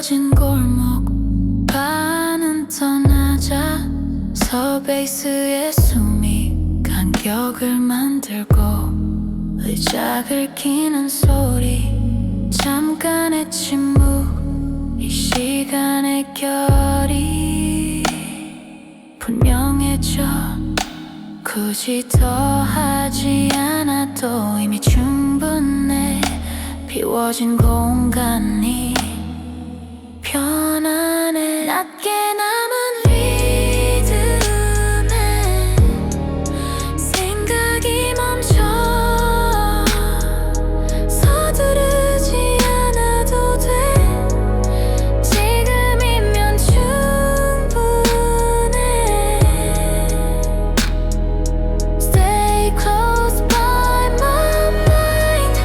비워진 골목 반은 떠나자 서베이스의 숨이 간격을 만들고 의자 긁히는 소리 잠깐의 침묵 이 시간의 결이 분명해져 굳이 더 하지 않아도 이미 충분해 비워진 공간이 편안해 낮게 남은 리듬에 생각이 멈춰 서두르지 않아도 돼 지금이면 충분해 Stay close by my mind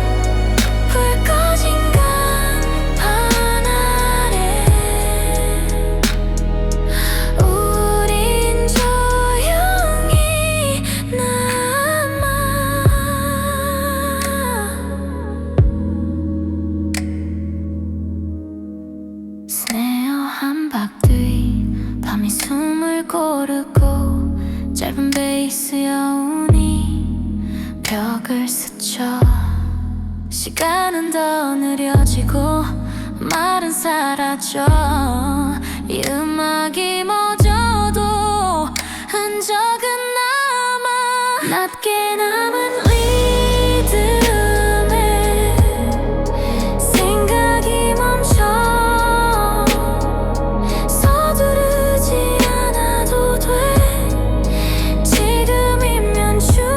불 꺼진 간판 아래 우린 조용히 남아 스네어 한 박 뒤 밤이 숨을 고르고 짧은 베이스 여운이 벽을 스쳐 시간은 더 느려지고 말은 사라져 이 음악이 멎어도 흔적은 남아 낮게 남은 리듬에 생각이 멈춰 서두르지 않아도 돼 지금이면 충분해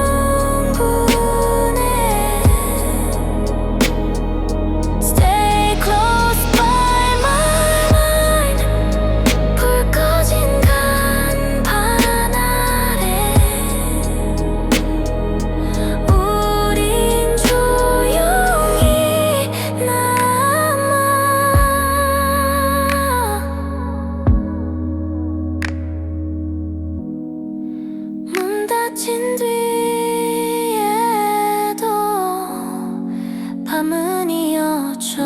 Stay close by my mind 불 꺼진 간판 아래 우린 조용히 남아 문 닫힌 뒤에도 밤은 이어져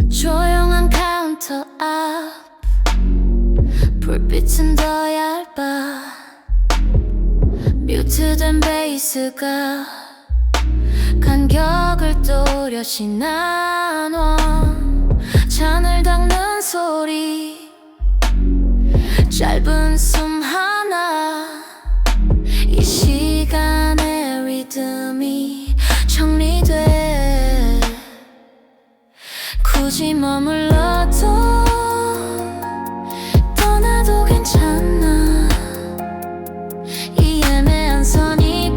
조용한 카운터 앞 불빛은 더 얇아 뮤트된 베이스가 간격을 또렷이 나눠 잔을 닦는 소리 짧은 숨 하나 이 시간의 리듬이 정리돼 굳이 머물러도 떠나도 괜찮아 이 애매한 선이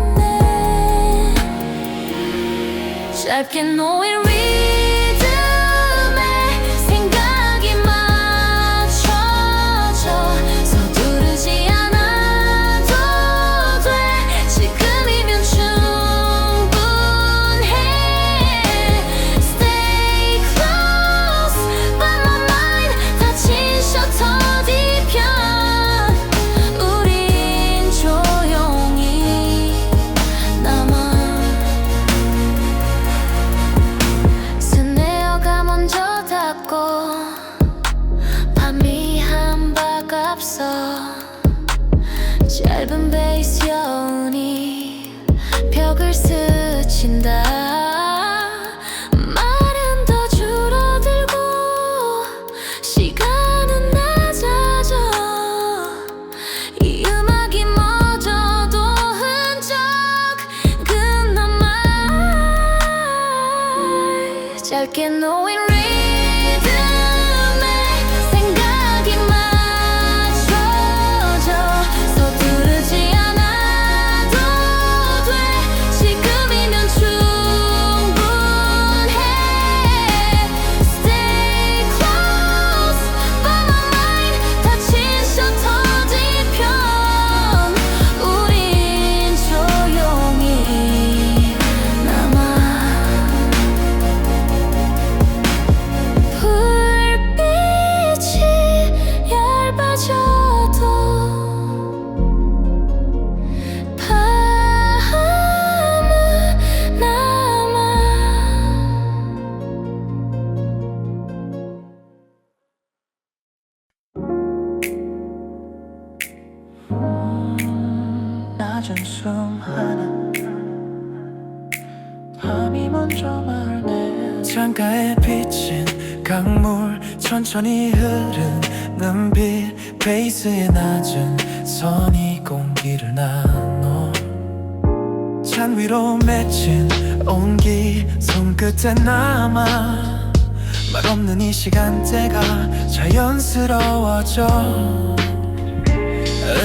편안해 짧게 놓인 리듬에 생각이 맞춰져 서두르지 않아도 돼 지금이면 충분해 Stay close by my mind 닫힌 셔터 뒤편 우린 조용히 남아 스네어가 먼저 닫고 밤이 한 박 앞서 짧은 베이스 여운이 벽을 스친다 말은 더 줄어들고 시간은 낮아져 이 음악이 멎어도 흔적은 남아 짧게 놓인 리듬에 생각이 맞춰져 서두르지 않아도 돼 지금이면 충분해 Stay close by my mind 닫힌 셔터 뒤편 우린 조용히 젖은 숨 하나 밤이 먼저 말네 창가에 비친 강물 천천히 흐르는 빛 베이스의 낮은 선이 공기를 나눠 잔 위로 맺힌 온기 손끝에 남아 말 없는 이 시간대가 자연스러워져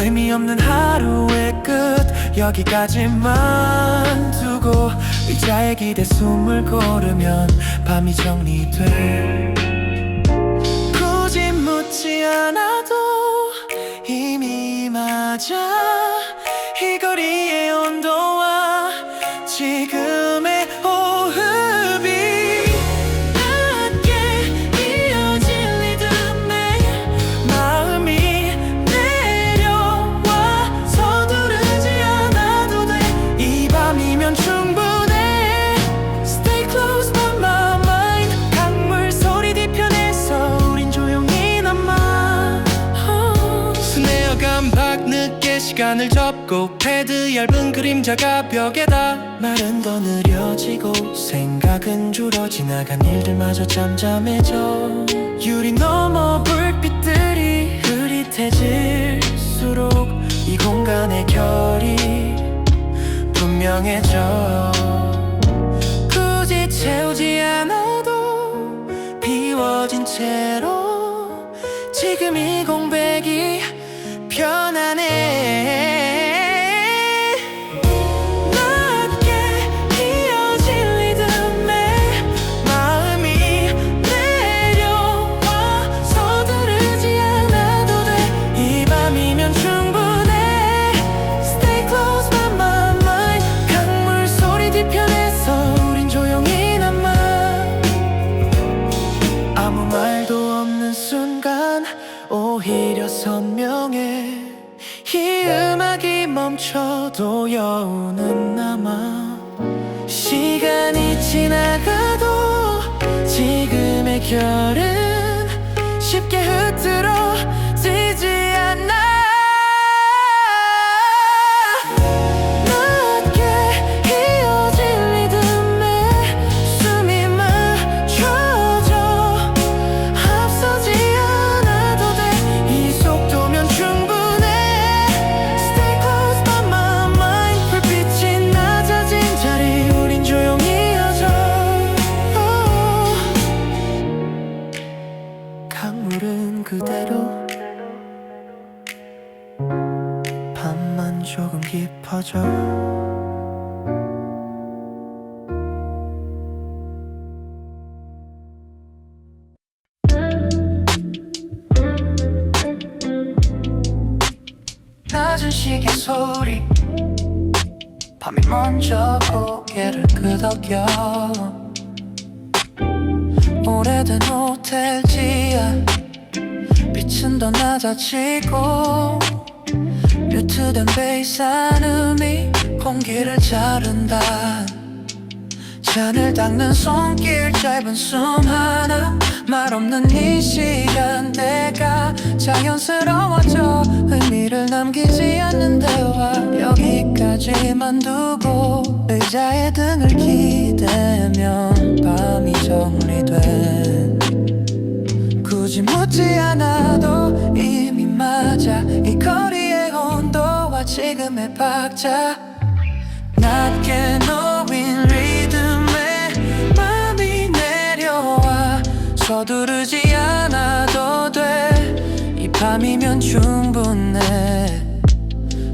의미 없는 하루의 끝 여기까지만 두고 의자에 기대 숨을 고르면 밤이 정리돼 굳이 묻지 않아도 이미 맞아 이 거리의 온도와 지금의 호흡이 낮게 이어진 리듬에 마음이 내려와 서두르지 않아도 돼 이 밤이면 충분해 Stay close by my mind 강물 소리 뒤편에서 우린 조용히 남아 스네어감 밖늦게 시간을 접고 패드 얇은 그림자가 벽에다 말은 더 느려지고 생각은 줄어 지나간 일들마저 잠잠해져 유리 너머 불빛들이 흐릿해질수록 이 공간의 결이 분명해져 굳이 채우지 않아도 비워진 채로 지금 이 공백이 편안해 낮게 이어진 리듬에 마음이 내려와 서두르지 않아도 돼 이 밤이면 충분해 Stay close by my mind 강물 소리 뒤편에서 우린 조용히 남아 아무 말도 없는 순간 오히려 선명해 이 음악이 멈춰도 여운은 남아 시간이 지나가도 지금의 결은 쉽게 흐트러지지 않아 낮게 이어진 리듬에 숨이 멈춰져 앞서지 않아도 돼 이 속도면 충분해 Stay close by my mind 불빛이 낮아진 자리 우린 조용히 이어져 강물은 그대로 밤만 조금 깊어져 낮은 시계 소리 밤이 먼저 고개를 끄덕여 오래된 호텔 지하 빛은 더 낮아지고 뮤트된 베이스 한음이 공기를 자른다 잔을 닦는 손길 짧은 숨 하나 말 없는 이 시간대가 자연스러워져 의미를 남기지 않는 대화 여기까지만 두고 의자에 등을 기대면 밤이 정리돼 굳이 묻지 않아도 이미 맞아 이 거리의 온도와 지금의 박자 낮게 놓인 리듬에 맘이 내려와 서두르지 않아도 돼 이 밤이면 충분해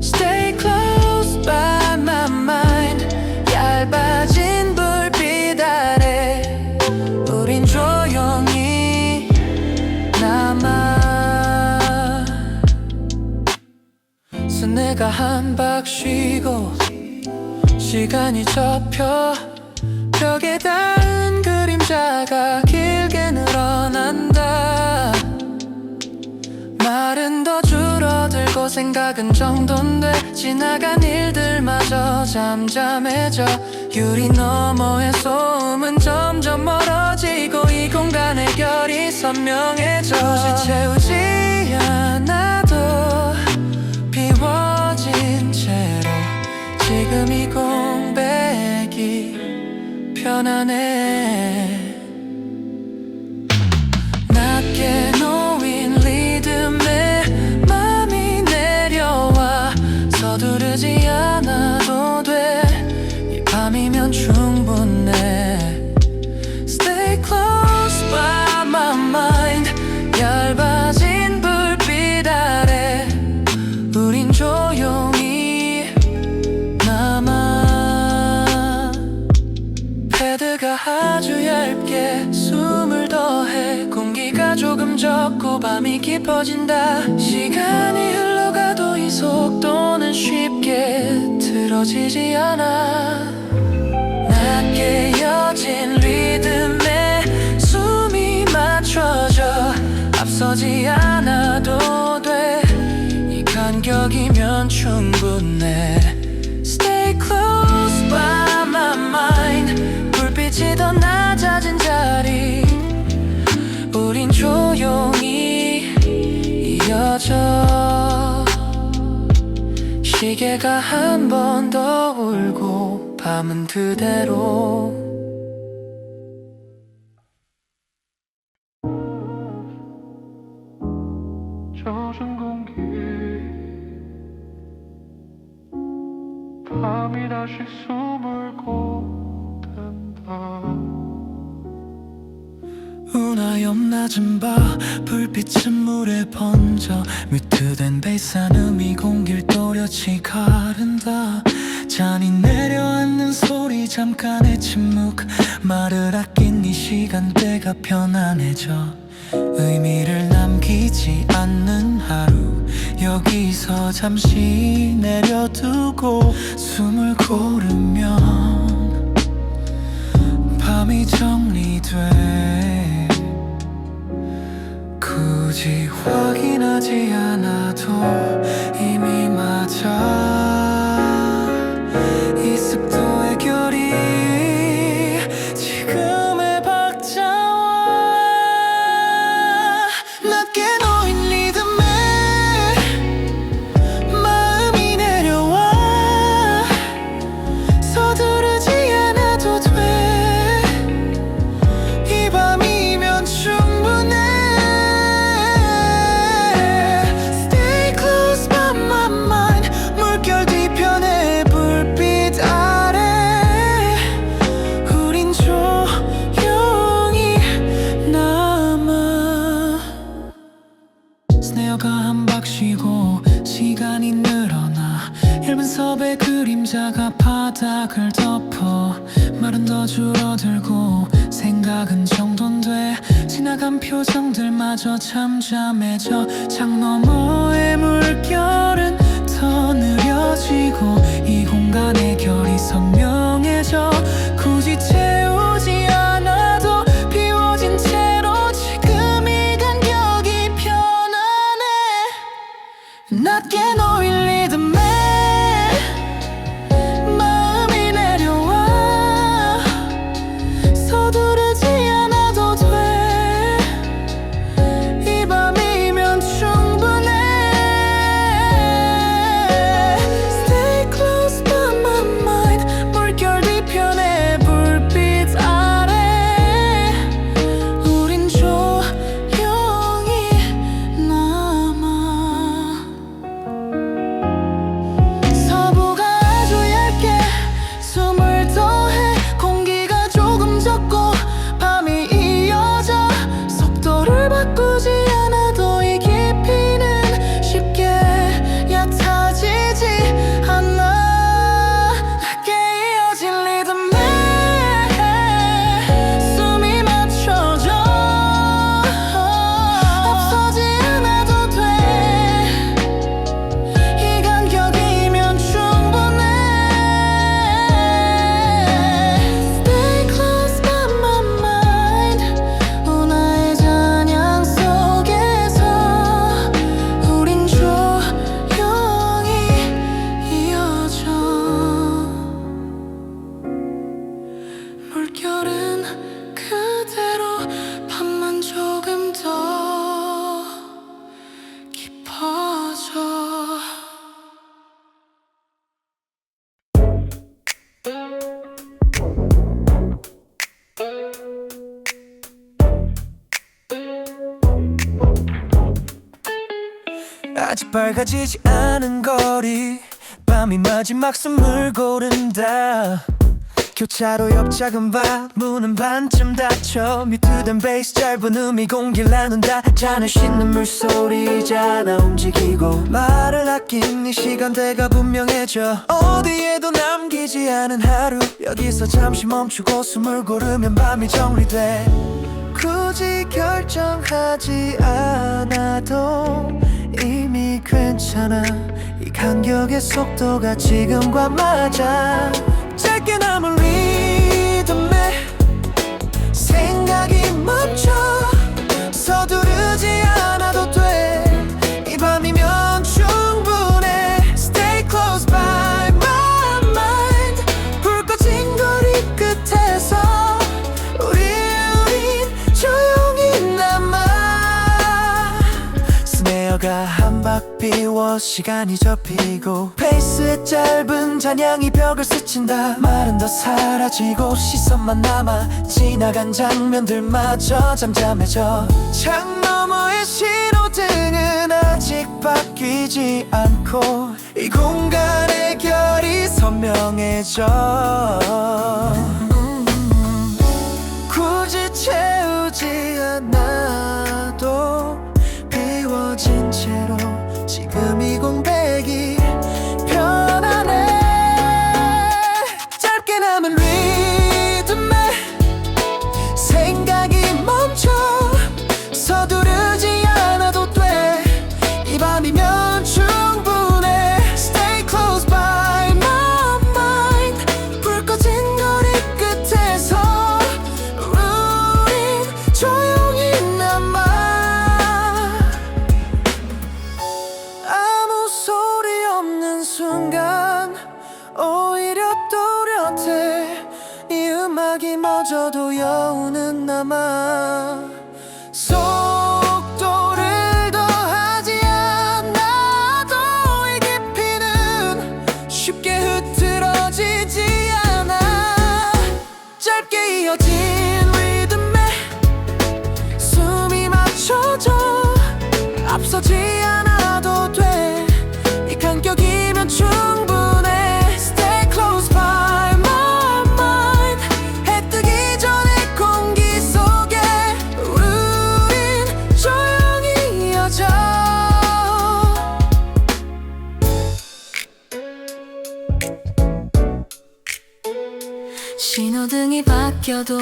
Stay close by my mind 얇아진 불빛 아래 우린 조용히 남아 스네가 한박 쉬고 시간이 접혀 벽에 닿은 그림자가 길게 늘어난다 말은 더 줄어들고 생각은 정돈돼 지나간 일들마저 잠잠해져 유리 너머의 소음은 점점 멀어지고 이 공간의 결이 선명해져 굳이 채우지 않아도 비워진 채로 편안해. 낮게 놓인 리듬에 맘이 내려와 서두르지 않아도 돼. 이 밤이면 충분해. Stay close by my mind. 얇아진 불빛 아래 우린 조용히 남아. 패드가 아주 얇게 숨을 더해. 공기가 조금 적고 밤이 깊어진다. 시간이 흘러가도 이 속도는 쉽게 틀어지지 않아. 낮게 이어진 리듬에 숨이 맞춰져. 앞서지 않아도 돼. 이 간격이면 충분해. Stay close by my mind. 불빛이 더 낮아진 자리 우린 조용히 이어져. 시계가 한 번 더 울고 밤은 그대로. 젖은 공기 밤이 다시 숨을 고댄다. 운하염 낮은 바 불빛은 물에 번져. 뮤트된 베이스음이 공기를 또렷이 가른다. 잔이 내려앉는 소리 잠깐의 침묵. 말을 아낀 이 시간대가 편안해져. 의미를 남기지 않는 하루 여기서 잠시 내려두고 숨을 고르면 밤이 정리돼. 굳이 확인하지 않아도 이미 맞아. 이 습도의 결이 지금의 박자와 낮게 놓인 리듬에 마음이 내려와 서두르지 않아도 돼. 이 밤이면 충분해. Stay close by my mind. 물결 뒤편의 불빛 아래 우린 조용히 남아. 스네어가 한 박 쉬고 시간이 늘어나. 얇은 섭의 그림자가 바닥을 덮어. 말은 더 줄어들고 생각은 정돈돼. 지나간 표정들마저 잠잠해져. 창 너머의 물결은 더 느려지고 이 공간의 결이 선명해져. 굳이 채우지 않아도 비워진 채로 지금 이 간격이 편안해. 낮게 놓인 리듬에 마음이 내려와 서두르지 않아도 돼. 이 밤이면 충분해. Stay close by my mind. 물결 뒤편에 아직 밝아지지 않은 거리 밤이 마지막 숨을 고른다 교차로 옆 작은 방 문은 반쯤 닫혀 뮤트된 베이스 짧은 음이 공기를 나눈다 잔을 씻는 물소리잖아 움직이고 말을 아낀 이 시간대가 분명해져 어디에도 남기지 않은 하루 여기서 잠시 멈추고 숨을 고르면 밤이 정리돼 굳이 결정하지 않아도 이미 괜찮아 이 간격의 속도가 지금과 맞아 짧게 남은 리듬에 생각이 멈춰 서두르지 않아도 돼 이 밤이면 충분해 Stay close by my mind 불 꺼진 거리 끝에서 우린 조용히 남아 스네어가 한 박 비워 시간이 접히고 페이스의 짧은 잔향이 벽을 스친다 말은 더 사라지고 시선만 남아 지나간 장면들마저 잠잠해져 창 너머의 신호등은 아직 바뀌지 않고 이 공간의 결이 선명해져 굳이 채우지 않아도 비워진 채로 지금 이 공백이 편안해 짧게 남은 리듬에 생각이 멈춰 서두르지 않아도 돼 이 밤이면 충분해 Stay close by my mind 불 꺼진 거리 끝에서 우린 조용히 남아 아무 소리 없는 순간 오히려 또렷해 이 음악이 멎어도 여운은 남아 속도를 더하지 않아도 이 깊이는 쉽게 흐트러지지 않아 짧게 이어진 리듬에 숨이 맞춰져 앞서지 않아도 돼 이 간격이면 충분해 Stay close by my mind 해 뜨기 전에 공기 속에 우린 조용히 이어져 신호등이 바뀌어도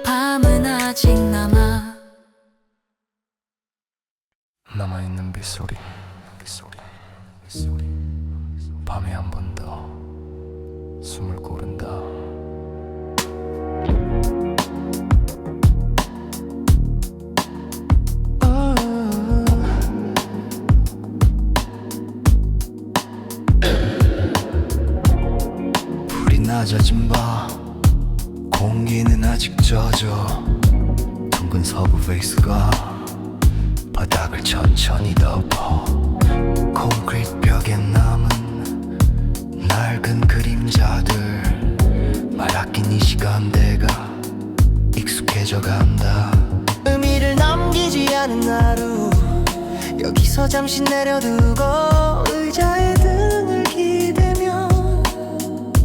밤은 아직 남아 남아있는 빗소리 밤에 한 번 더 숨을 고른다 불이 낮아진 밤 공기는 아직 젖어 둥근 서부 베이스가 바닥을 천천히 덮어 콘크리트 벽에 남은 낡은 그림자들 말 아낀 이 시간대가 익숙해져 간다 의미를 남기지 않은 하루 여기서 잠시 내려두고 의자에 등을 기대며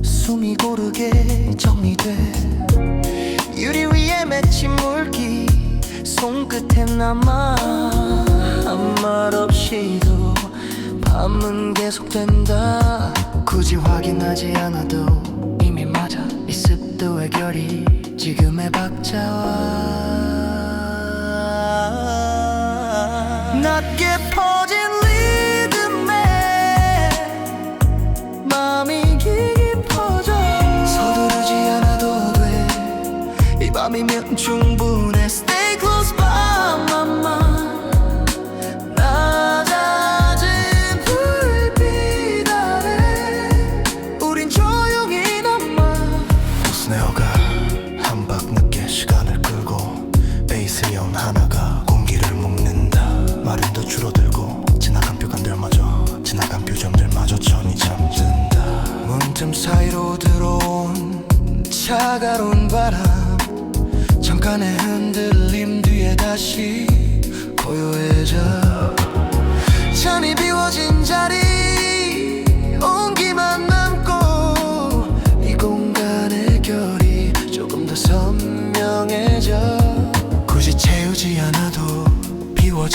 숨이 고르게 정리돼 유리 위에 맺힌 물기 손끝에 남아 한 말 없이도 밤은 계속된다 굳이 확인하지 않아도 이미 맞아 이 습도의 결이 지금의 박자와 낮게 퍼진 리듬에 마음이 깊어져 서두르지 않아도 돼 이 밤이면 충분해 Stay close by my mind 낮아진 불빛 아래 우린 조용히 남아 스네어가 한 박 늦게 시간을 끌고 베이스 연 하나가 공기를 묶는다 말은 더 줄어들고 지나간 표정들마저 천히 잠든다 문틈 사이로 들어온 차가운 바람 잠깐의 흔들림 뒤에 다시 고요해져 찬이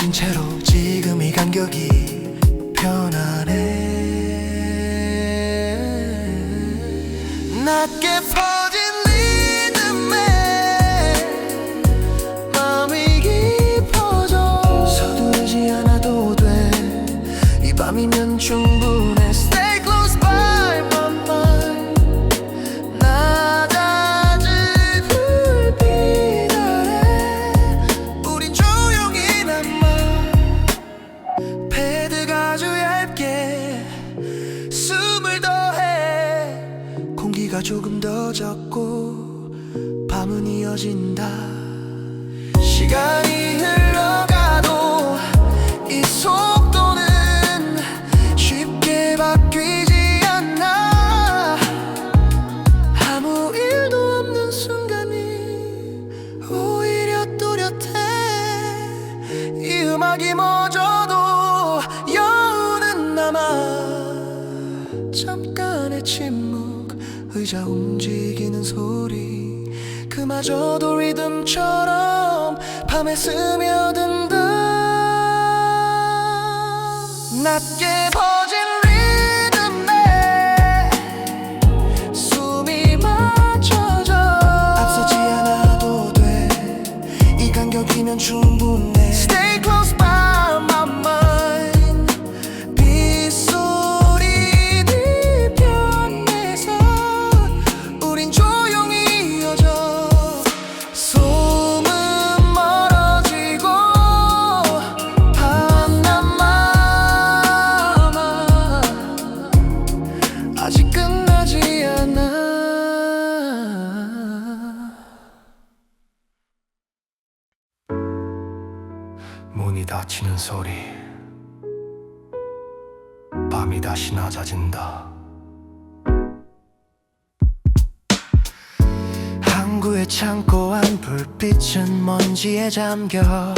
비워진 채로 지금 이 간격이 편안해. 낮게 퍼진 리듬에 마음이 깊어져. 서두르지 않아도 돼. 이 밤이면 충분해. Stay close by my mind. 낮아진 불빛 아래 우린 조용히 남아. 패드가 아주 얇게 숨을 더해. 공기가 조금 더 적고 밤은 이어진다. 시간이 흘러가도 이 속도는 쉽게 바뀌지 않아. 아무 일도 없는 순간이 오히려 또렷해. 이 음악이 멎어도 여운은 남아. 잠깐의 침묵, 의자 움직이는 소리, 그마저도 리듬처럼 밤에 스며든다. 낮게 퍼진 리듬에 숨이 멈춰져. 앞서지 않아도 돼. 이 간격이면 충분해. Stay close by my mind. 빗소리 뒤편에서 우린 조용히 이어져. 소문 멀어지고 밤낮마마 아직 끝나지 않아. 문이 닫히는 소리, 밤이 다시 낮아진다. 항구의 창고 안 불빛은 먼지에 잠겨.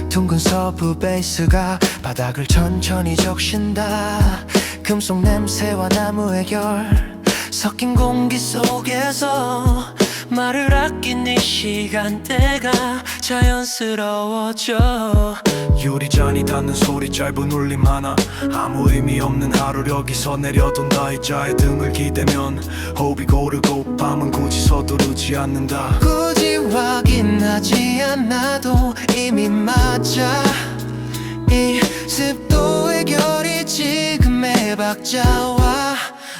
둥근 서브 베이스가 바닥을 천천히 적신다. 금속 냄새와 나무의 결 섞인 공기 속에서 말을 아낀 이 시간대가 자연스러워져. 유리잔이 닿는 소리, 짧은 울림 하나. 아무 의미 없는 하루 여기서 내려돈다. 의자에 등을 기대면 호흡이 고르고 밤은 굳이 서두르지 않는다. 굳이 확인하지 않아도 이미 맞아. 이 습도의 결이 지금의 박자와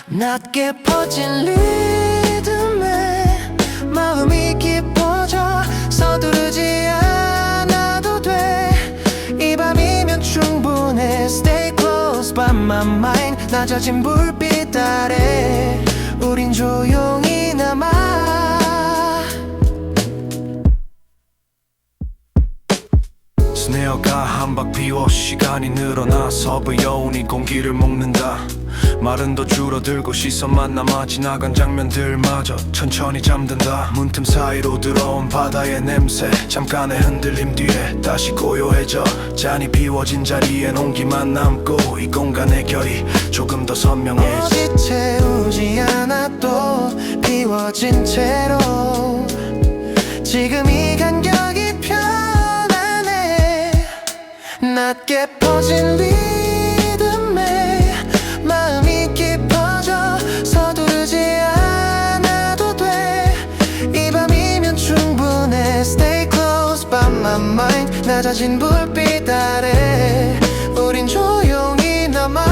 낮게 퍼진 리듬에 마음이 깊어져. 서두르지 않아도 돼. 이 밤이면 충분해. Stay close by my mind. 낮아진 불빛 아래 우린 조용히 남아. 스네어가 한 박 비워 시간이 늘어나. 서브 여운이 공기를 먹는다. 말은 더 줄어들고 시선만 남아. 지나간 장면들마저 천천히 잠든다. 문틈 사이로 들어온 바다의 냄새, 잠깐의 흔들림 뒤에 다시 고요해져. 잔이 비워진 자리엔 온기만 남고 이 공간의 결이 조금 더 선명해. 어디 채우지 않아도 비워진 채로 지금 이 간격이 편안해. 낮게 퍼진 리듬에 마음이 깊어져. 서두르지 않아도 돼. 이 밤이면 충분해. Stay close by my mind. 낮아진 불빛 아래 우린 조용히 남아.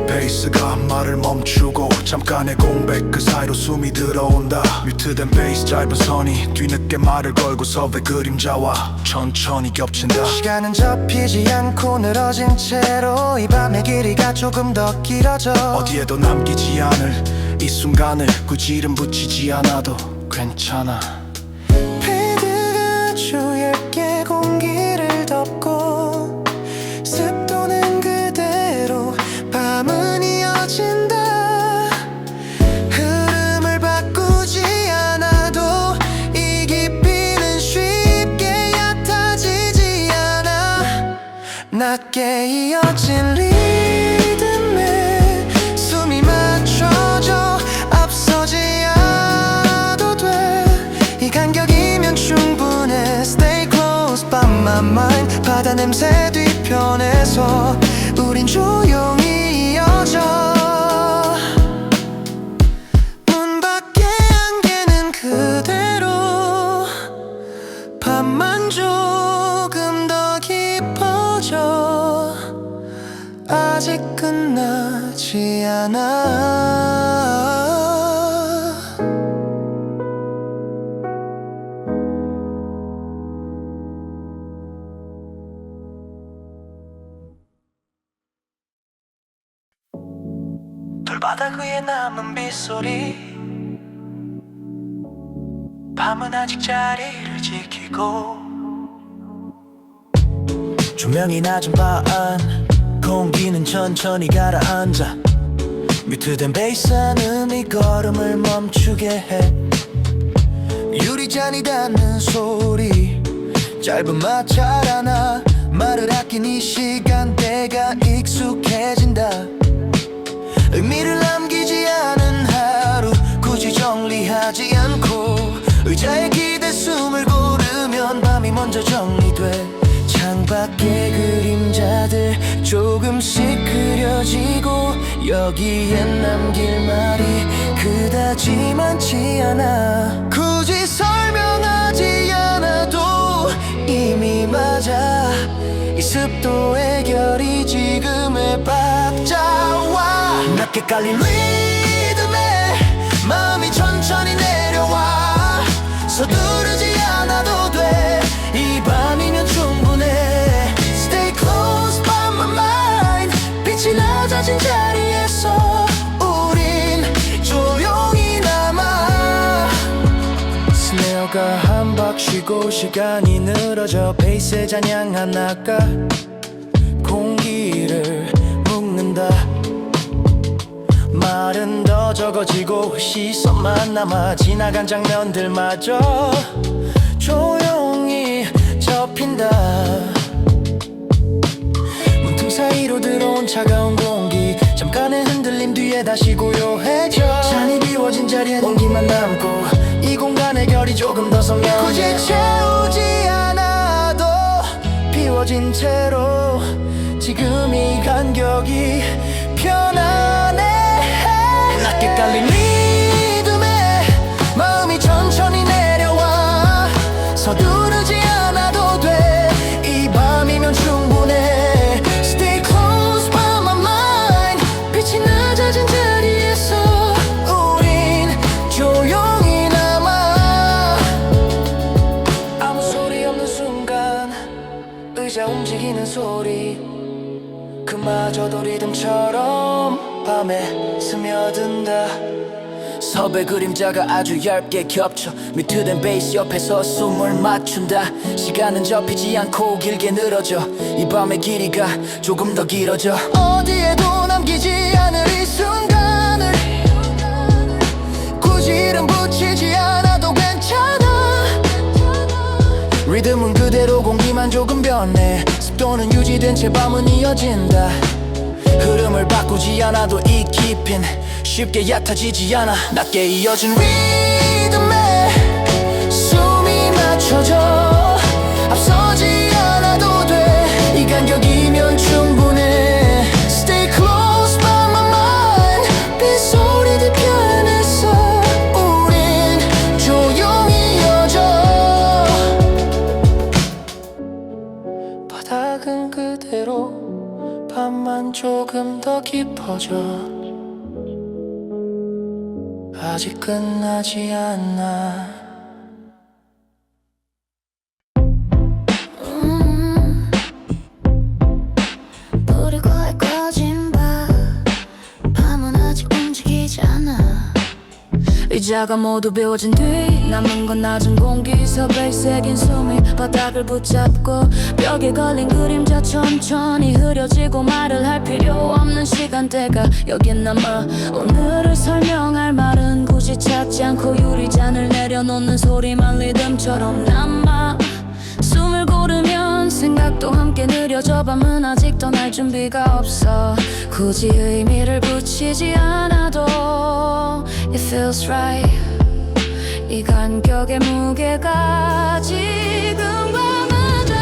베이스가 말을 멈추고 잠깐의 공백, 그 사이로 숨이 들어온다. 뮤트된 베이스 짧은 선이 뒤늦게 말을 걸고 섭의 그림자와 천천히 겹친다. 시간은 접히지 않고 늘어진 채로 이 밤의 길이가 조금 더 길어져. 어디에도 남기지 않을 이 순간을 굳이 이름 붙이지 않아도 괜찮아. 패드가 아주 얇게 공기를 덮고 습도는 그대로 밤은 이어진다. 흐름을 바꾸지 않아도 이 깊이는 쉽게 얕아지지 않아. 낮게 이어진 리듬에 숨이 맞춰져. 앞서지 않아도 돼. my mind 바다 냄새 뒤편에서 우린 조용히 이어져 문 밖의 안개는 그대로 밤만 조금 더 깊어져 아직 끝나지 않아 돌바닥 위에 남은 빗소리 밤은 아직 자리를 지키고 조명이 낮은 밤 공기는 천천히 가라앉아 뮤트된 베이스는 이 걸음을 멈추게 해 유리잔이 닿는 소리 짧은 마찰 하나 말을 아낀 이 시간대가 익숙해진다 의미를 남기지 않은 하루 굳이 정리하지 않고 의자에 기대 숨을 고르면 밤이 먼저 정리돼 창밖의 그림자들 조금씩 그려지고 여기엔 남길 말이 그다지 많지 않아 굳이 설명하지 않아도 이미 맞아 이 습도의 결이 지금의 박자와 낮게 깔린 리듬에 마음이 천천히 내려와 서두르지 않아도 돼 이 밤이면 충분해 Stay close by my mind 빛이 낮아진 자리에서 우린 조용히 남아 스네어가 한 박 쉬고 시간이 늘어져 베이스의 잔향 하나가 공기를 묶는다 말은 더 적어지고 시선만 남아 지나간 장면들마저 조용히 접힌다 문틈 사이로 들어온 차가운 공기 잠깐의 흔들림 뒤에 다시 고요해져 잔이 비워진 자리엔 온기만 남고 이 공간의 결이 조금 더 선명해 굳이 채우지 않아도 비워진 채로 지금 이 간격이 편안해 낮게 깔린 리듬에 마음이 천천히 내려와 서두르지 않아도 돼 이 밤이면 충분해 Stay close by my mind 빛이 낮아진 자리에서 우린 조용히 남아 아무 소리 없는 순간 의자 움직이는 소리 그마저도 리듬처럼 밤에 스며든다 섭의 그림자가 아주 얇게 겹쳐 뮤트된 베이스 옆에서 숨을 맞춘다 시간은 접히지 않고 길게 늘어져 이 밤의 길이가 조금 더 길어져 어디에도 남기지 않을 이 순간을 굳이 이름 붙이지 않아도 괜찮아 리듬은 그대로 공기만 조금 변해 습도는 유지된 채 밤은 이어진다 흐름을 바꾸지 않아도 이 깊이는 쉽게 얕아지지 않아 낮게 이어진 리듬에 숨이 맞춰져 앞서지 않아도 돼 이 간격이면 충분해 Stay close by my mind 빗소리 뒤편에서 우린 조용히 이어져 바닥은 그대로 밤만 조금 더 깊어져 아직 끝나지 않아 불이 거의 꺼진 밤은 아직 움직이지 않아 의자가 모두 비워진 뒤 남은 건 낮은 공기서 베이스에 긴 숨이 바닥을 붙잡고 벽에 걸린 그림자 천천히 흐려지고 말을 할 필요 없는 시간대가 여긴 남아 오늘을 설명할 말은 굳이 찾지 않고 유리잔을 내려놓는 소리만 리듬처럼 남아 숨을 고르면 생각도 함께 느려져 밤은 아직 떠날 준비가 없어 굳이 의미를 붙이지 않아도 It feels right 이 간격의 무게가 지금과 맞아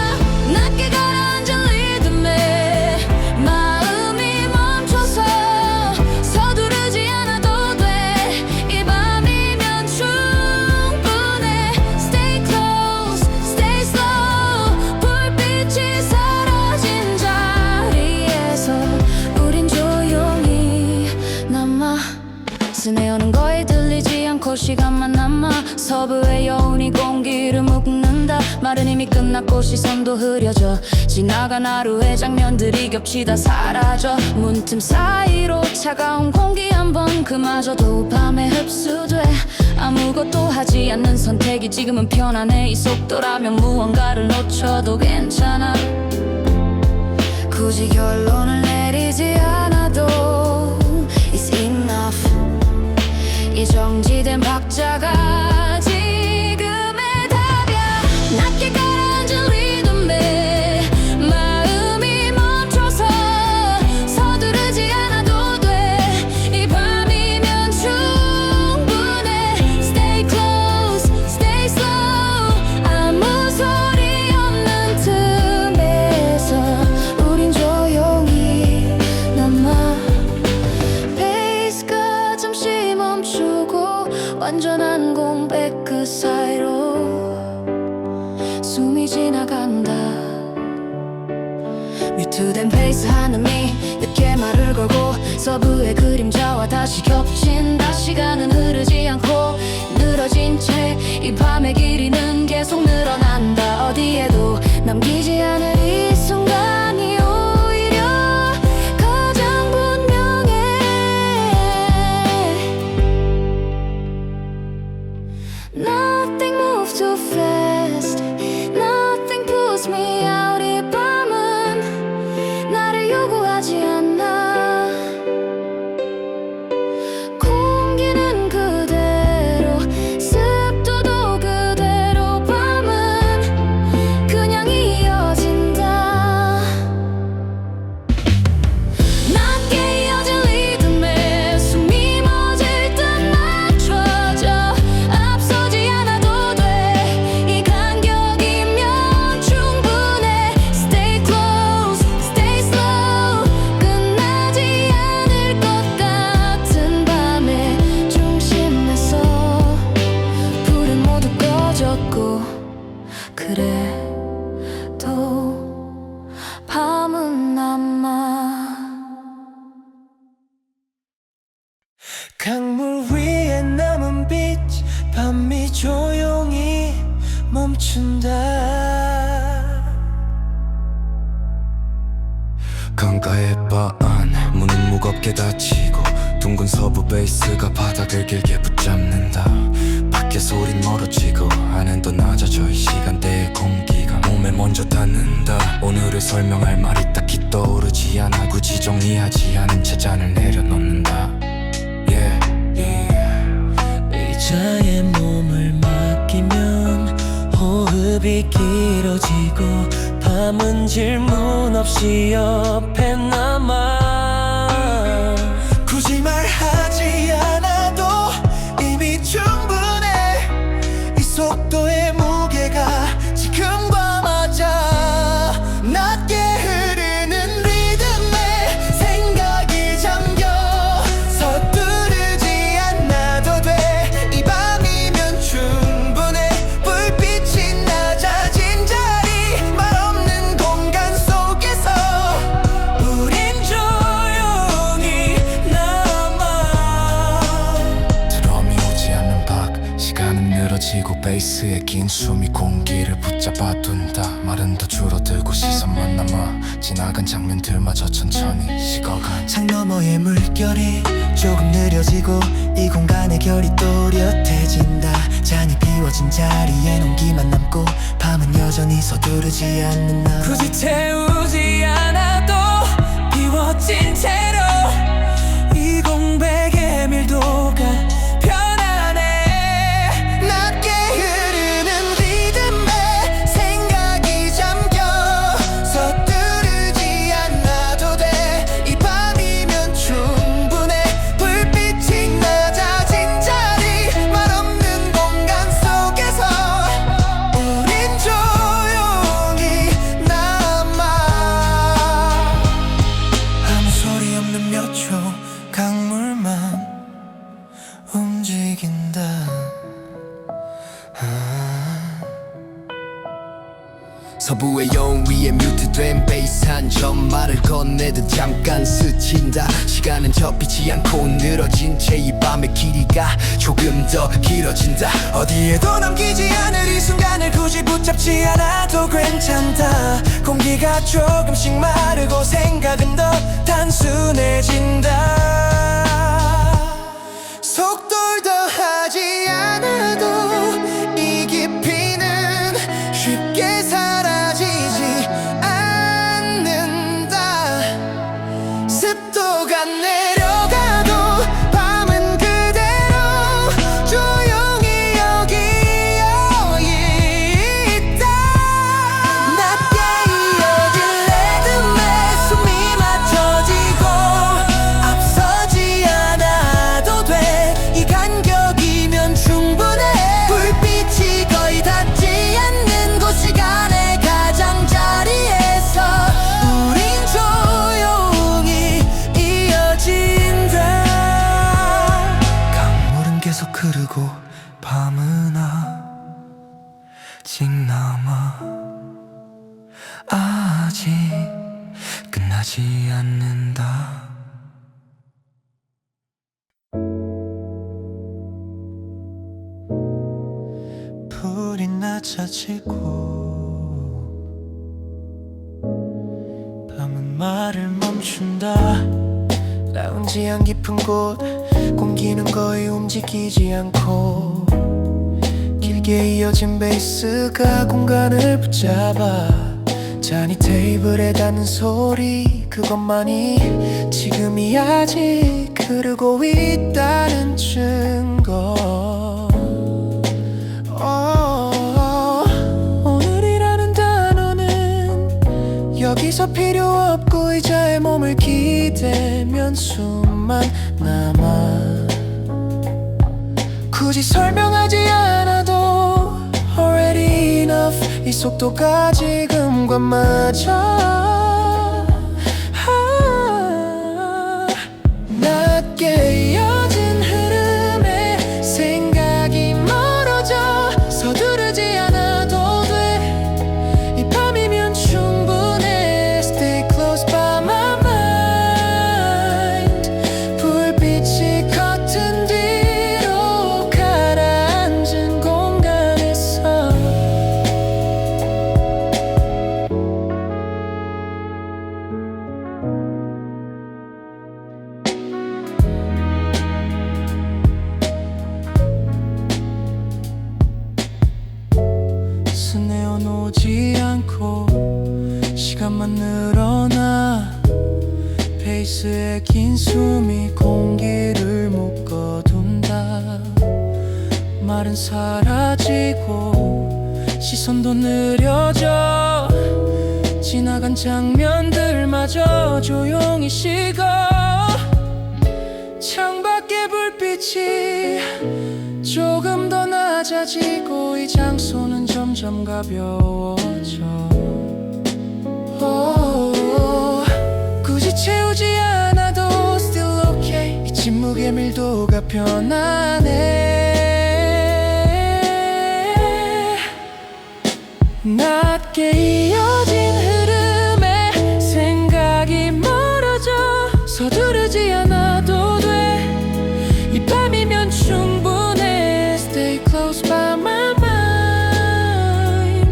서부의 여운이 공기를 묶는다. 말은 이미 끝났고 시선도 흐려져. 지나간 하루의 장면들이 겹치다 사라져. 문틈 사이로 차가운 공기 한 번 그마저도 밤에 흡수돼. 아무것도 하지 않는 선택이 지금은 편안해. 이 속도라면 무언가를 놓쳐도 괜찮아. 굳이 결론을 내리지 않아도 It's enough. 이 정지된 박자가 지금의 답이야. 낮게 가라앉은 리듬에 마음이 멈춰서 서두르지 않아도 돼. 이 밤이면 충분해. Stay close, stay slow. 아무 소리 없는 틈에서 우린 조용히 남아. 페이스가 잠시 멈추고 완전한 공백 그 사이로 숨이 지나간다. 뮤트된 페이스 하늘이 늦게 말을 걸고 서부의 그림자와 다시 겹친다. 시간은 흐르지 않고 늘어진 채 이 밤의 길이는 계속 늘어난다. 어디에도 남기지 않을 이 순간이 오히려 가장 분명해. Nothing moves too fast. Nothing pulls me out. 이 밤은 나를 요구하지 않아. 공기는 그대로 습도도 그대로 밤은 그냥 이어진다. 낮게 이어진 리듬에 숨이 멎을 듯 맞춰져. 앞서지 않아도 돼. 이 간격이면 충분해. Stay close, stay slow. 끝나지 않을 것 같은 밤의 중심에서 불은 모두 꺼졌고 그래도 밤은 남아. 강물 위에 남은 빛 밤이 조용히 멈춘다. 강가의 바안 문은 무겁게 닫히고 둥근 서부 베이스가 바닥을 길게 붙잡는다. 밖에 소린 멀어지고 안은 더 낮아져. 이 시간대의 공기가 몸에 먼저 닿는다. 오늘을 설명할 말이 딱히 떠오르지 않아. 굳이 정리하지 않은 채 잔을 내려놓는다. 의자에 몸을 맡기면 호흡이 길어지고 밤은 질문 없이 옆에 남아. 굳이 말하지 않아도 이미 충분해. 이 속도의 무게가 지금과 맞아. 낮게 흐르는 리듬에 생각이 잠겨. 서두르지 않아도 돼. 이 밤이면 충분해. 불빛이 낮아진 자리 말 없는 공간 속에서 우린 조용히 남아. 드럼이 오지 않는 밖 시간은 늘어지고 베이스의 긴 숨이 공기를 붙잡아 둔다. 말은 더 줄어들고 시선만 남아. 지나간 장면들마저 천천히 식어간. 창 너머의 물결이 조금 느려지고 이 공간의 결이 또렷해진다. 잔이 비워진 자리에 온기만 남고 밤은 여전히 서두르지 않는 나. 굳이 태우지 않아도 비워진 채로 이 공백의 밀도가 편안해. 낮게 흐르는 리듬에 생각이 잠겨. 서두르지 않아도 돼. 이 밤이면 충분해. 불빛이 낮아진 자리 말 없는 공간 속에서 우린 조용히 남아. 서부의 영 위에 뮤트된 베이스 한 점 말을 건네듯 잠깐 스친다. 시간은 접히지 않고 늘어진 채 이 밤의 길이가 조금 더 길어진다. 어디에도 남기지 않을 이 순간을 굳이 붙잡지 않아도 괜찮다. 공기가 조금씩 마르고 생각은 더 단순해진다. 속도를 더하지 않아도 이 깊이는 쉽게 사라지지 않는다. 습도가 내려가도 밤은 그대로 조용히 여기 있다. 낮게 이어진 레드에 숨이 맞춰지고 앞서지 않아도 돼. 이 간격이면 충분해. 불빛이 거의 닿지 않는 곳 시간의 가장자리에서 우린 조용히 이어진다. 강물은 계속 흐르고 밤은 아직 남아. 아직 끝나지 않는다. 불이 낮아지고 밤은 말을 멈춘다. 라운지 안 깊은 곳 공기는 거의 움직이지 않고 길게 이어진 베이스가 공간을 붙잡아. 잔이 테이블에 닿는 소리 그것만이 지금이 아직 흐르고 있다는 증거. 오늘이라는 단어는 여기서 필요 없고 의자에 몸을 기대면 숨만 남아. 굳이 설명하지 않아도 already enough. 이 속도가 지금과 맞아. 낮게 이어진 흐름에 생각이 멀어져. 서두르지 않아도 돼. 이 밤이면 충분해. Stay close by my mind. 불빛이 커튼 뒤로 가라앉은 공간에서 스내어 놓지 않고 시간만 늘어나. 페이스에 긴 숨이 공기를 묶어둔다. 말은 사라지고 시선도 느려져. 지나간 장면들마저 조용히 식어. 창밖의 불빛이 조금 더 낮아지고 이 장소는 점점 가벼워져. 굳이 채우지 않아도 still okay. 이 침묵의 밀도가 편안해. 낮게 이어진 흐름에 생각이 멀어져. 서두르지 않아도 돼. 이 밤이면 충분해. Stay close by my mind.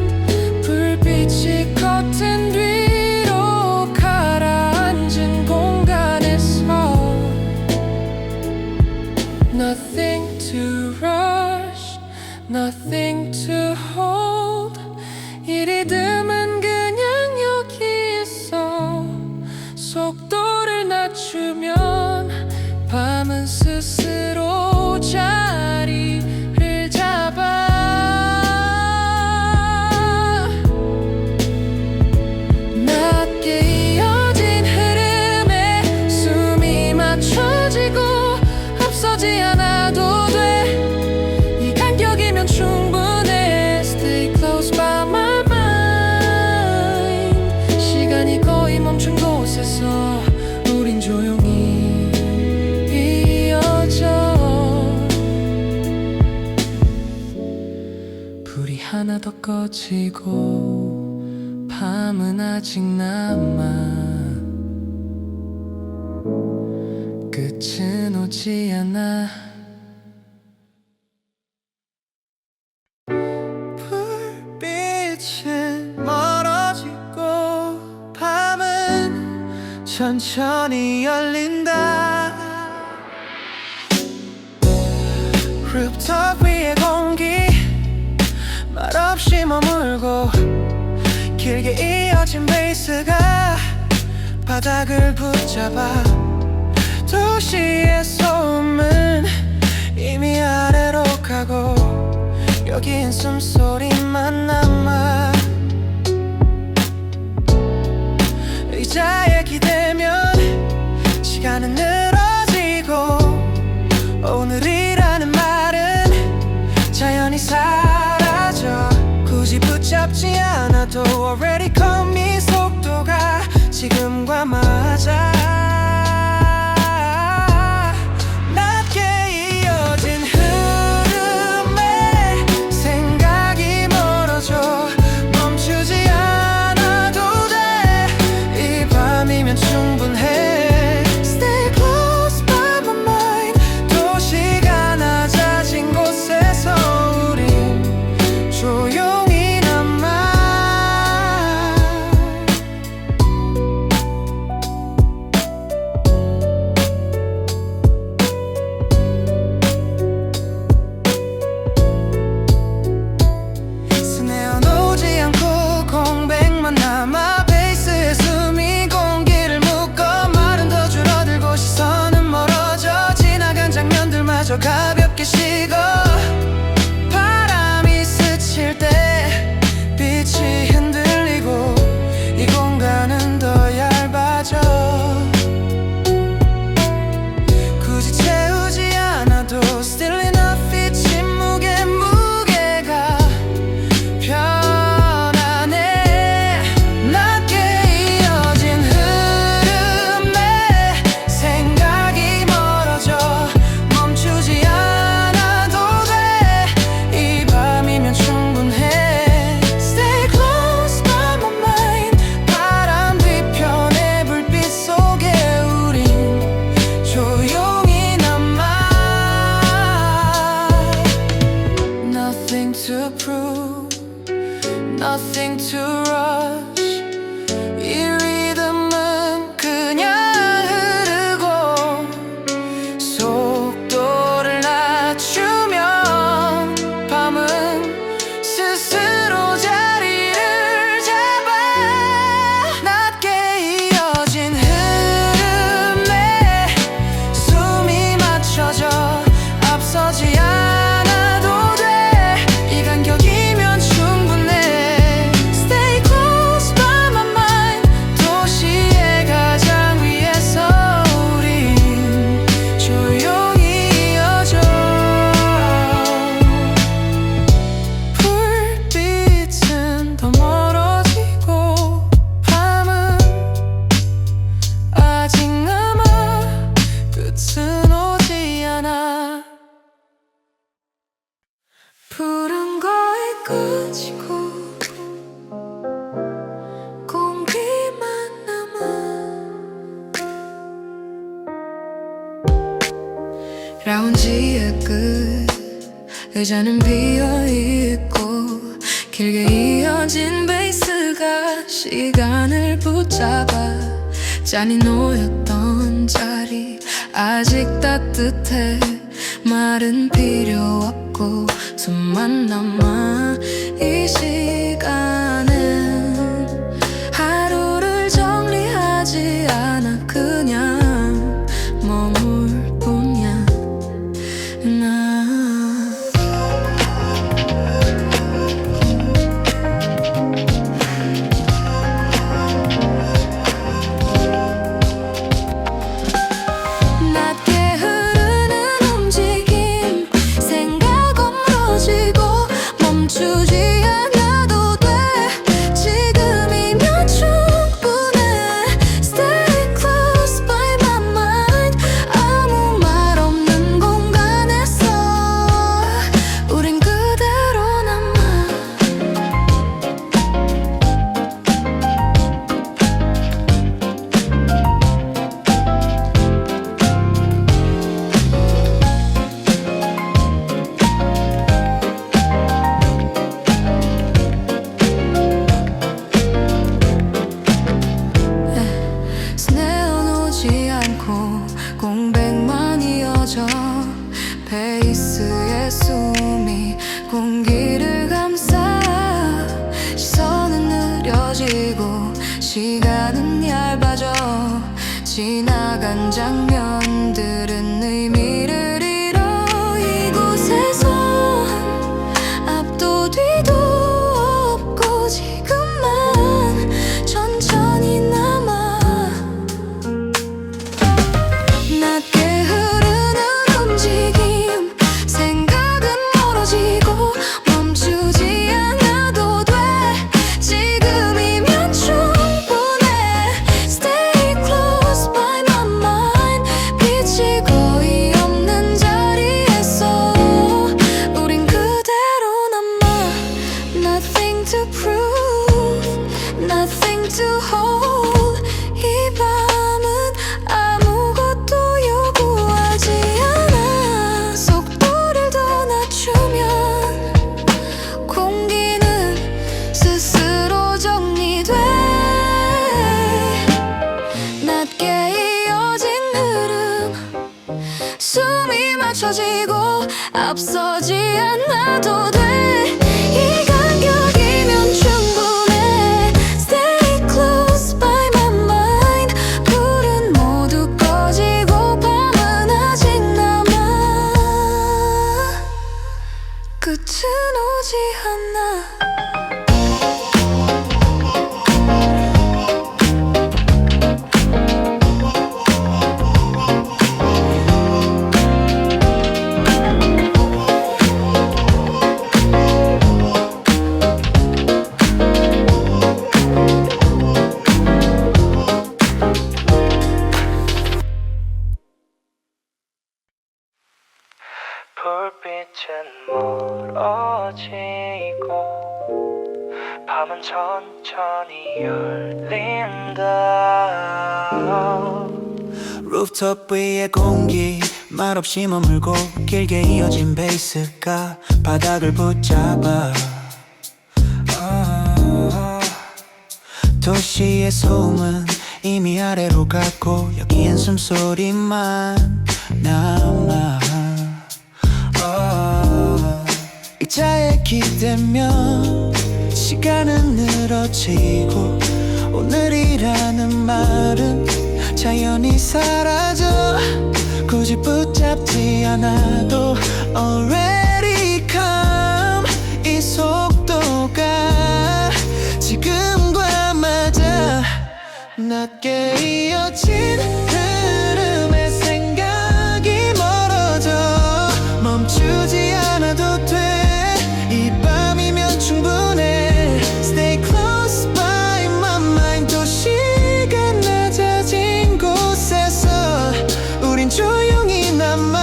불빛이 커튼 뒤로 가라앉은 공간에서 Nothing to rush, nothing to hold. 이 리듬은 그냥 여기 있어. 속도를 낮추면 밤은 스스로 자리를 잡아. 낮게 이어진 흐름에 숨이 맞춰지고 앞서지 않아도 돼. 이 간격이면 충분해. Stay close by my mind. 시간이 거의 멈춘 곳에서 우린 조용히 이어져. 불이 하나 더 꺼지고 밤은 아직 남아 끝은 오지 않아 불빛은 멀어지고 밤은 천천히 열린다 루프탑 위의 공기 말없이 머물고 길게 이어진 베이스가 바닥을 붙잡아 도시의 소음은 이미 아래로 가고 여긴 숨소리만 남아 의자에 기대면 시간은 늘어지고 오늘이라는 말은 자연히 사라져 굳이 붙잡지 않아도 already come 이 속도가 지금과 맞아 낮게 이어진 흐름에 생각이 멀어져 멈추지 않아도 돼 이 밤이면 충분해 Stay close by my mind 도시가 낮아진 곳에서 우린 조용히 남아 스며오지 않고 공백만 남아 베이스에 숨이 공기를 묶어 말은 더 줄어들고 시선은 멀어져 지나간 장면들마저 가볍게 식어 바람이 스칠 때 빛이 흔들리고 이 공간은 더 얇아져 굳이 채우지 않아도 still enough 이 침묵의 무게가 편안해 낮게 이어진 흐름에 생각이 멀어져 멈추지 않아도 돼 이 밤이면 충분해 Stay close by my mind 바람 뒤편의 불빛 속에 우린 조용히 남아 Nothing to prove Nothing to rush 이 리듬은 그냥 흐르고 속도를 낮추면 밤은 스스로 자리를 잡아 낮게 이어진 흐름에 숨이 맞춰져 앞서지 않아도 돼 이 간격이면 충분해 Stay close by my mind 도시의 가장 위에서 우린 조용히 이어져 불빛은 더 멀어지고 밤은 아직 남아 끝은 오지 않아 푸른 거에 꺼지고 공기만 남아 라운지의 끝 의자는 비어있고 길게 이어진 베이스가 시간을 붙잡아 짠이 놓였던 자리 아직 따뜻해 말은 필요 없고 숨만 남아 이 시간은 하루를 정리하지 않아 그냥 머물 뿐이야 나 낮게 흐르는 움직임 생각 없어지고 멈추지 않아도 시간은 얇아져 지나간 장면들은 의미를 잃어 이곳에선 앞도 뒤도 없고 지금만 천천히 남아 낮게 흐르는 움직임 생각은 멀어지고 멈추지 않아도 돼 지금이면 충분해 Stay close by my mind 빛이 거의 없는 자리에서 우린 그대로 남아 Nothing to prove Nothing to hold 이 밤은 아무것도 요구하지 않아 속도를 더 낮추면 공기는 스스로 정리돼 낮게 이어진 흐름 숨이 맞춰지고 앞서지 않아도 돼 이 간격이면 충분해 Stay close by my mind 불은 모두 꺼지고 밤은 아직 남아 끝은 오지 않아 불빛은 멀어지고 밤은 천천히 열린다 루프톱 위의 공기 말없이 머물고 길게 이어진 베이스가 바닥을 붙잡아 도시의 소음은 이미 아래로 갔고 여기엔 숨소리만 남아 이 차에 기대면 시간은 늘어지고 오늘이라는 말은 자연히 사라져 굳이 붙잡지 않아도 Already come 이 속도가 지금과 맞아 낮게 이어진 흐름에 생각이 멀어져 멈추지 않아도 돼 이 밤이면 충분해 Stay close by my mind 도시가 낮아진 곳에서 우린 조용히 남아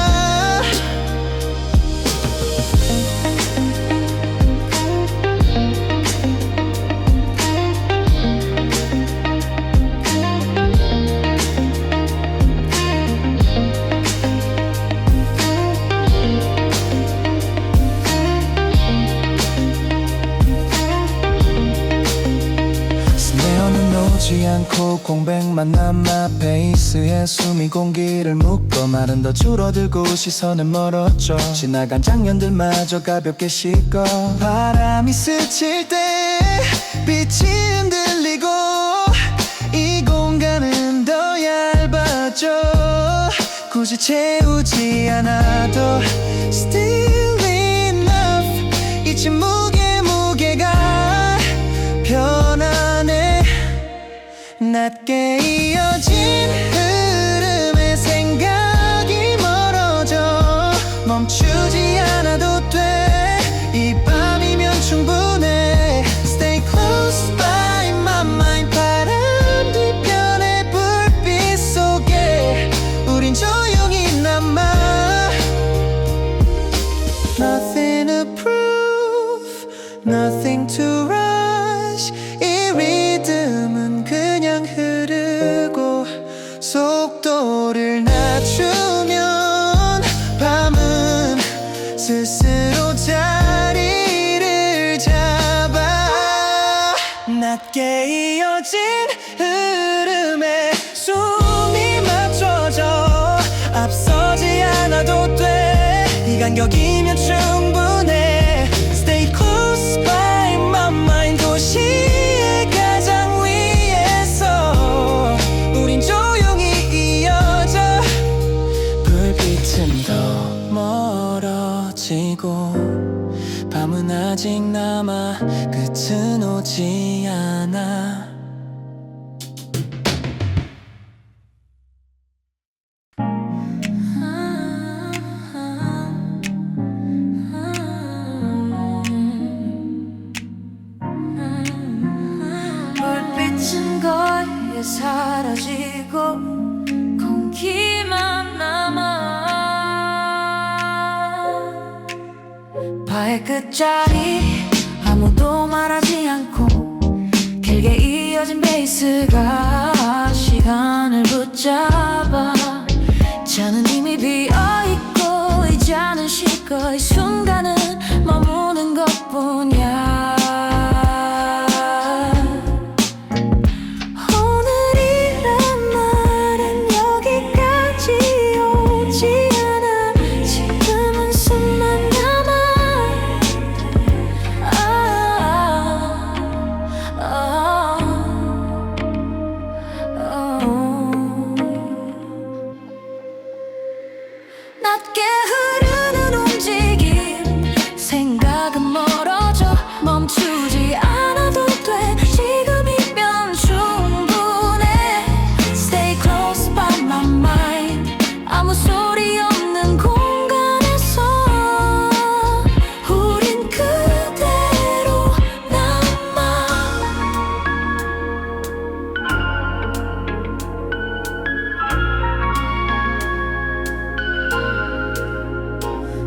오지 않고 공백만 남아 베이스에 숨이 공기를 묶어 말은 더 줄어들고 시선은 멀어져 지나간 장면들마저 가볍게 씻고 바람이 스칠 때 빛이 흔들리고 이 공간은 더 얇아져 굳이 채우지 않아도 Still enough 이 침묵의 무게가 편안해 낮게 이어진 흐름에 생각이 멀어져 멈추지 않아도 돼 이 밤이면 충분해 Stay close by my mind 바람 뒤편의 불빛 속에 우린 조용히 남아 Nothing to prove Nothing to rush 이 리듬은 그냥 흐르고 속도를 낮추면 밤은 스스로 자리를 잡아 낮게 이어진 흐름에 숨이 맞춰져 앞서지 않아도 돼 이 간격이면 충분해 Stay close by my mind 도시의 가장 위에 끝은 오지 않아. 불빛은 거의 사라지고 공기만 남아 바의 끝자리 아무도 말하지 않고 길게 이어진 베이스가 시간을 붙잡아 차는 이미 비어있고 이제는 식어 이 순간은 머무는 것뿐이야. 오늘이란 말은 여기까지 오지 않아. 지금은 숨만 남아. 낮게 흐르는 움직임 생각은 멀어져 멈추지 않아도 돼 지금이면 충분해 Stay close by my mind 아무 소리 없는 공간에서 우린 그대로 남아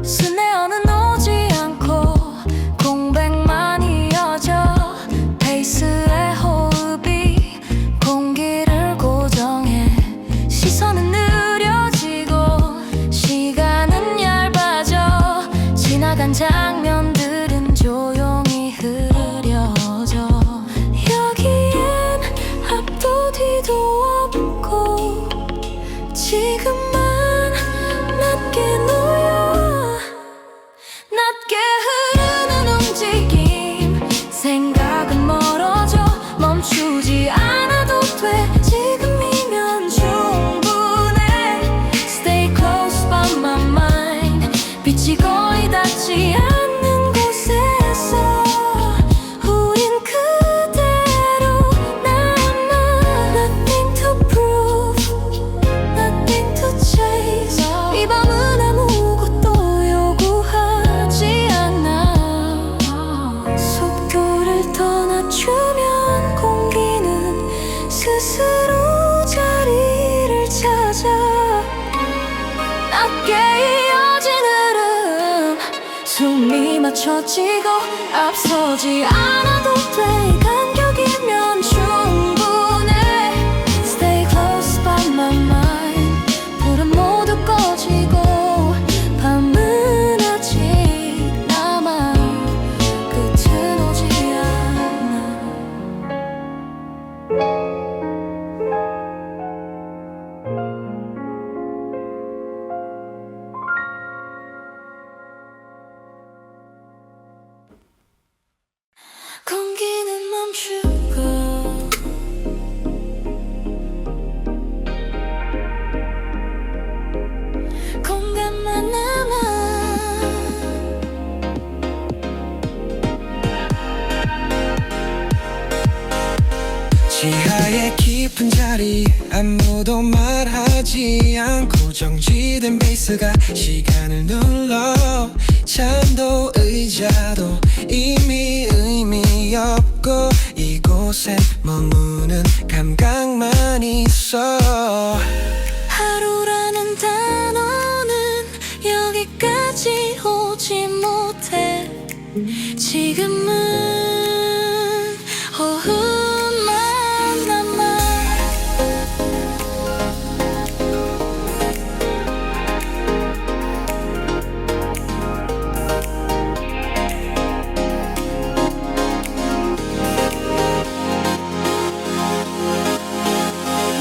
스네어는 오지 않고 공백만 이어져 페이스의 호흡이 공기를 고정해 시선은 느려지고 시간은 얇아져 지나간 장면들은 조용히 흐려져 여기엔 앞도 뒤도 없고 지금만 낮게 놓여 낮게 흐르는 움직임 생각은 멀어져 멈추지 않아도 돼 지금이면 충분해 Stay close by my mind 빛이 거의 닿지 않는 곳에서 우린 그대로 남아 Nothing to prove Nothing to chase 이 밤은 아무것도 요구하지 않아 속도를 더 낮추면 공기는 스스로 자리를 찾아 낮게 이어진 흐름 숨이 멎혀지고 앞서지 않아도 돼 간격이면 충분해 Stay close by my mind 불은 모두 꺼지고 밤은 아직 남아 끝은 오지 않아 공기는 멈추고 공간만 남아 지하의 깊은 자리 아무도 말하지 않고 정지된 베이스가 시간을 눌러 잠도 의자도 이미 의미 없고 이곳에 머무는 감각만 있어 하루라는 단어는 여기까지 오지 못해 지금은 호흡만 남아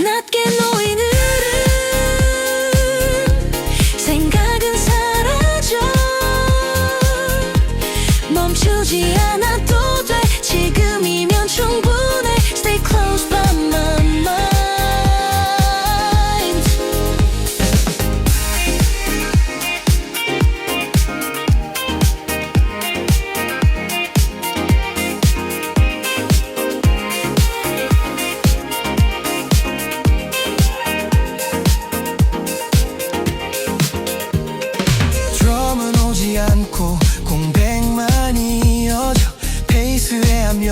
낮게 놓인 흐름 생각은 사라져 멈추지 않아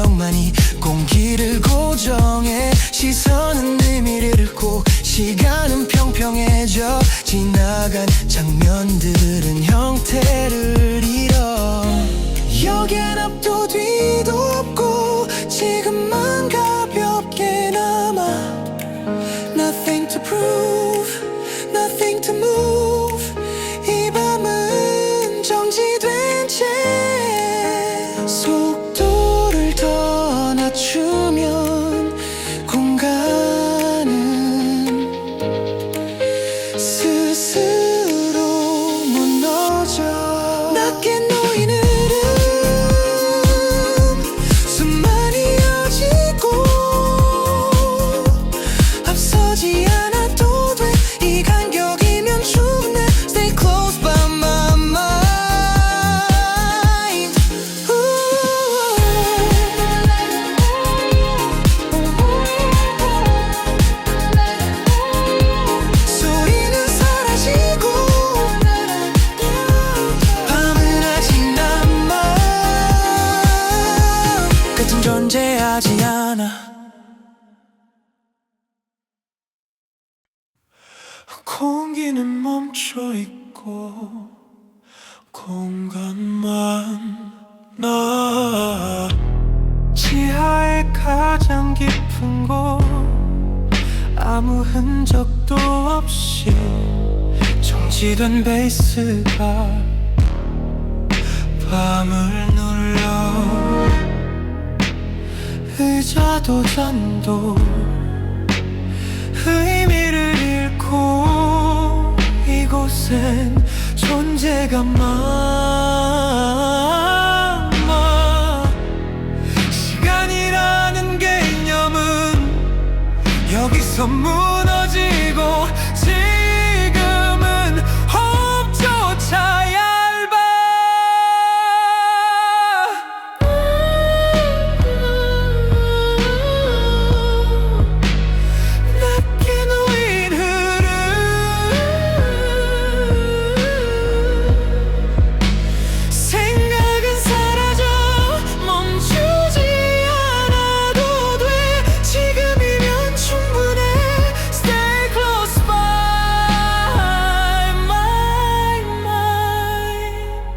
조명만이 공기를 고정해 시선은 의미를 잃고 시간은 평평해져 지나간 장면들은 형태를 잃어 여긴 앞도 뒤도 없고 지금만 가볍게 남아 Nothing to prove, nothing to move 이 밤은 정지된 채 속도를 더 낮추면 공간은 스스로 무너져 낮게 놓인 흐름 숨만 이어지고 앞서지 않아도 돼 이 간격이면 충분해 Stay close by my mind 소리는 사라지고 밤은 아직 남아 끝은 존재하지 않아 공기는 멈춰있고 공간만 나 지하의 가장 깊은 곳 아무 흔적도 없이 정지된 베이스가 밤을 눌러 의자도 잔도 의미를 잃고 이곳엔 존재감만 시간이라는 개념은 여기서 무너지고 지금은 호흡조차 낮게 놓인 흐름 생각은 사라져 멈추지 않아도 돼 지금이면 충분해 Stay close by my mind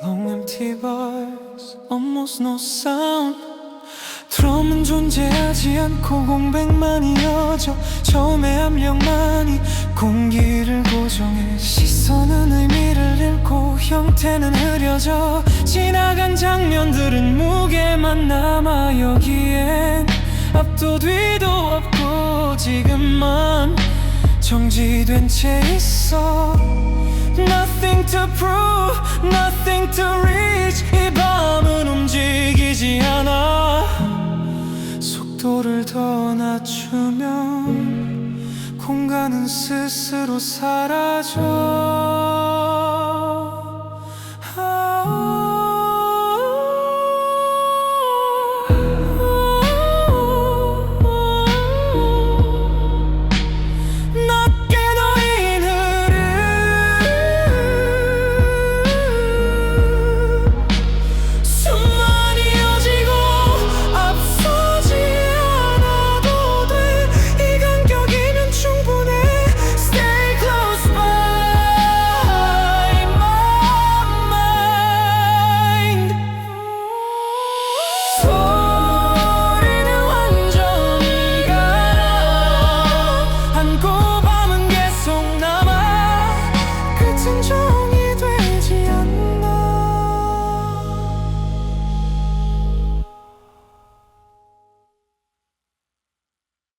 Long empty bars, almost no sound 드럼은 존재하지 않고 공백만 이어져 처음의 압력만이 공기를 고정해 시선은 의미를 잃고 형태는 흐려져 지나간 장면들은 무게만 남아 여기엔 앞도 뒤도 없고 지금만 정지된 채 있어 Nothing to prove, nothing to reach 이 밤은 움직이지 않아 속도를 더 낮추면 공간은 스스로 사라져